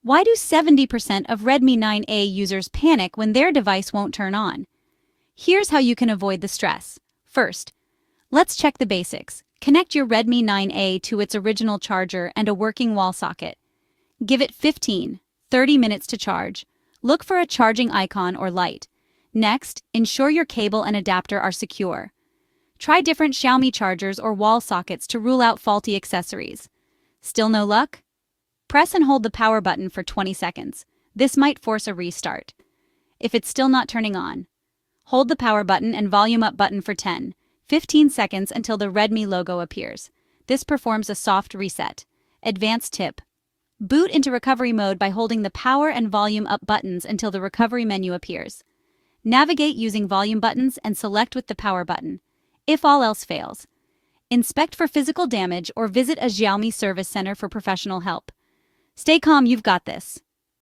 Why do 70% of Redmi 9A users panic when their device won't turn on? Here's how you can avoid the stress. First, let's check the basics. Connect your Redmi 9A to its original charger and a working wall socket. Give it 15-30 minutes to charge. Look for a charging icon or light. Next, ensure your cable and adapter are secure. Try different Xiaomi chargers or wall sockets to rule out faulty accessories. Still no luck? Press and hold the power button for 20 seconds. This might force a restart. If it's still not turning on, hold the power button and volume up button for 10-15 seconds until the Redmi logo appears. This performs a soft reset. Advanced tip: boot into recovery mode by holding the power and volume up buttons until the recovery menu appears. Navigate using volume buttons and select with the power button. If all else fails, inspect for physical damage or visit a Xiaomi service center for professional help. Stay calm, you've got this.